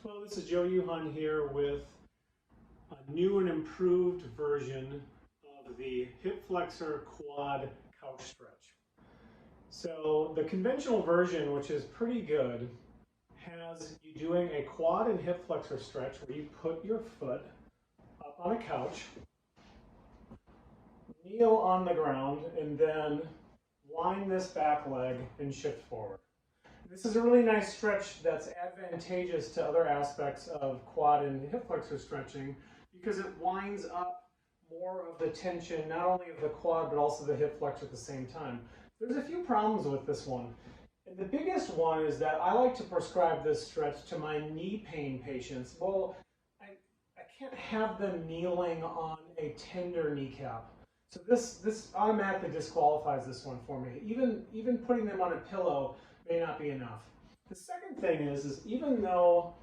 Hello, this is Joe Yuhan here with a new and improved version of the hip flexor quad couch stretch. So the conventional version, which is pretty good, has you doing a quad and hip flexor stretch where you put your foot up on a couch, kneel on the ground, and then wind this back leg and shift forward. This is a really nice stretch that's advantageous to other aspects of quad and hip flexor stretching because it winds up more of the tension, not only of the quad, but also the hip flexor at the same time. There's a few problems with this one. And the biggest one is that I like to prescribe this stretch to my knee pain patients. Well, I can't have them kneeling on a tender kneecap. So this automatically disqualifies this one for me. Even putting them on a pillow may not be enough. The second thing is even though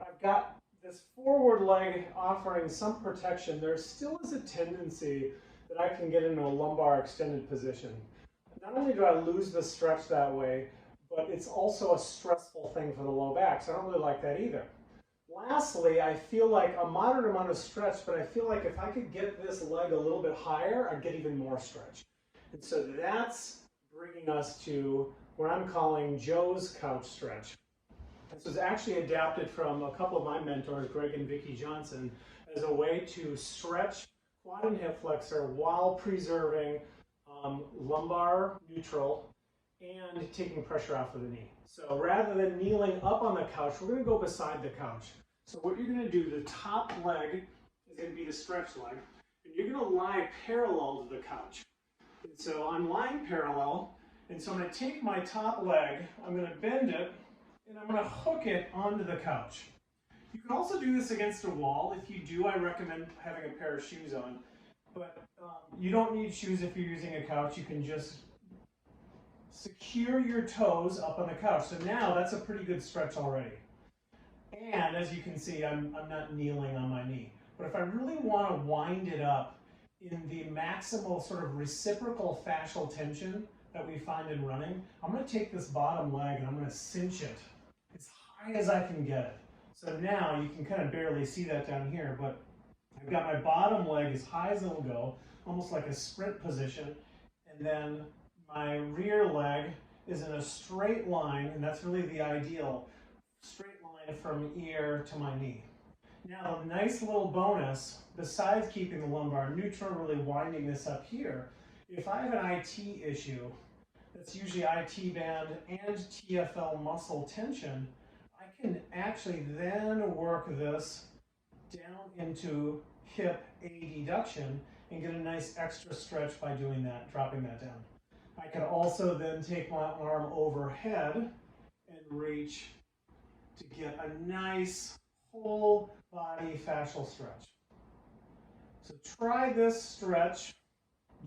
I've got this forward leg offering some protection, there still is a tendency that I can get into a lumbar extended position. Not only do I lose the stretch that way, but it's also a stressful thing for the low back, so I don't really like that either. Lastly, I feel like a moderate amount of stretch, but I feel like if I could get this leg a little bit higher, I'd get even more stretch. And so that's bringing us to what I'm calling Joe's couch stretch. This was actually adapted from a couple of my mentors, Greg and Vicki Johnson, as a way to stretch quad and hip flexor while preserving lumbar neutral and taking pressure off of the knee. So rather than kneeling up on the couch, we're going to go beside the couch. So what you're going to do, the top leg is going to be the stretch leg, and you're going to lie parallel to the couch. And so I'm lying parallel, and so I'm going to take my top leg, I'm going to bend it, and I'm going to hook it onto the couch. You can also do this against a wall. If you do, I recommend having a pair of shoes on. But you don't need shoes if you're using a couch. You can just secure your toes up on the couch. So now that's a pretty good stretch already. And as you can see, I'm not kneeling on my knee. But if I really want to wind it up in the maximal sort of reciprocal fascial tension that we find in running, I'm going to take this bottom leg and I'm going to cinch it as high as I can get it. So now you can kind of barely see that down here, but I've got my bottom leg as high as it'll go, almost like a sprint position, and then my rear leg is in a straight line, and that's really the ideal, straight line from ear to my knee. Now, a nice little bonus, besides keeping the lumbar neutral, really winding this up here, if I have an IT issue, that's usually IT band and TFL muscle tension, I can actually then work this down into hip adduction and get a nice extra stretch by doing that, dropping that down. I can also then take my arm overhead and reach to get a nice whole body fascial stretch. So try this stretch,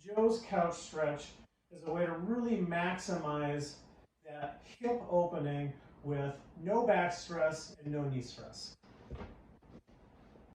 Joe's couch stretch, as a way to really maximize that hip opening with no back stress and no knee stress.